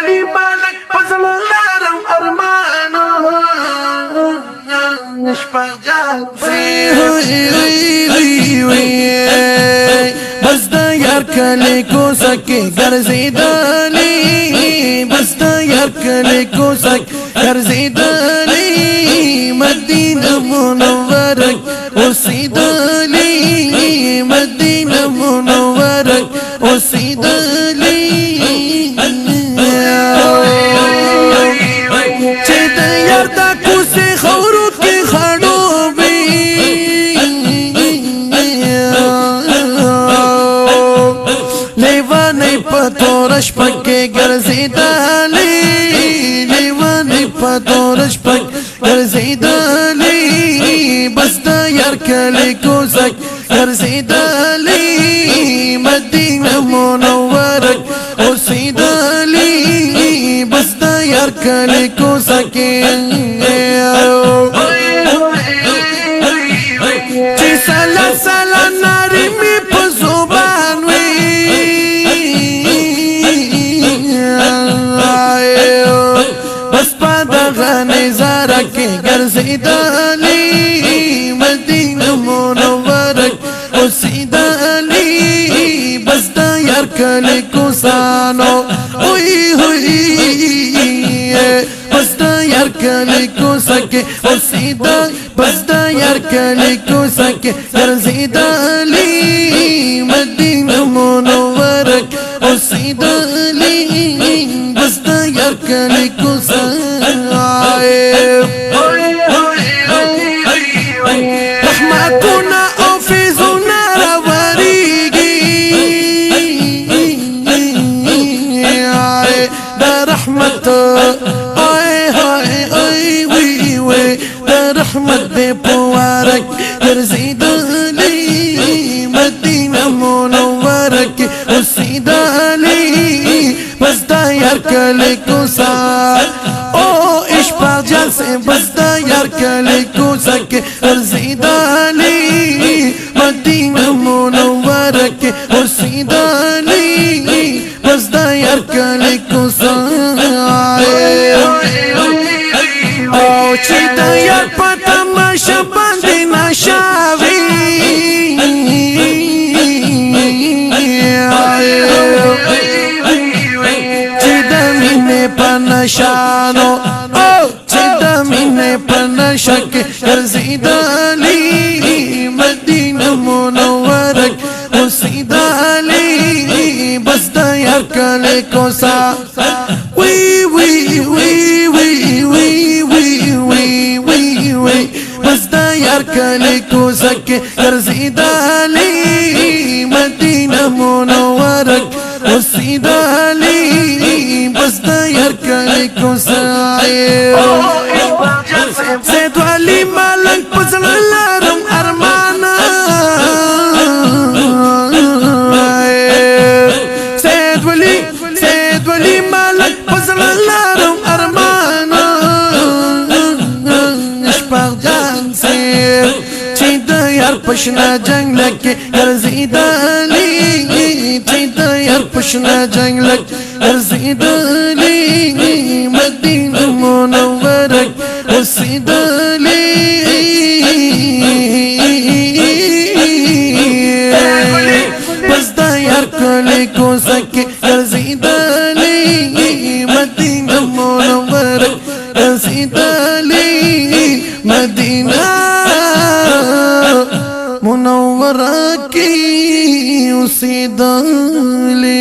ولی مالک پزل لارم ارمانو نشپاق جان بس دا یار کلی کو سکی گرزیدالی بس دا یار کلی کو سک گرزیدالی مدینہ منورک اوسیدالی مدینہ منورک اوسیدالی چه دا یار دا کوسی خورو کی خانوبی لیوانی پتورش پکی گرزیدالی لیوانی پتورش پک گرزیدالی بس دا یار کلی کوزک گرزیدالی مدینہ منورک اوسیدالی بس دا یار کلی کوزک چی سالا سالا ناری می پزوبان وی بس پا دغا نظارہ کی گرزیدالی مدینہ منورک اوسیدالی بس دا یار کلی کو سانو ہوئی ہوئی بس دا یار کلی کو سکے اوسیدہ بس دا یار کلی کو سکے گرزیدالی مدینہ منورک اوسیدالی بس دا یار کلی کو سائے رحمتنا او فیضنا رواریگی دا رحمت دا رحمت دے پوارک گرزیدالی مدینہ منورک اوسیدالی بس دا یار کلی کو سار او اشپاق جان سے بس دا یار کلی کو سکے گرزیدالی مدینہ منورک اوسیدالی بس دا یار کلی کو سار او چی دا یار پتا ماشا باندی نشاوی چی دا مینے پا نشانو او چی دا مینے پا نشک گرزیدالی مدینہ منورک اوسیدالی بس دا یار کلی کو سا وی وی وی وی وی بس دا یار کلی کو سکے گرزیدالی مدینہ منورک اوسیدالی بس دا یار کلی کو سائے زید والی مالک پزل لارم ارمانا زید ولی مالک پزل لارم ارمانا اشپاق جان سے چی دا یار پشنا جنگ لکے گرزیدالی چی دا یار پشنا جنگ لک گرزیدالی مدینہ منورک اوسیدالی بس دا یار کلی کو سکے گرزیدالی مدینہ منورک اوسیدالی مدینہ منورہ کی اوسیدالی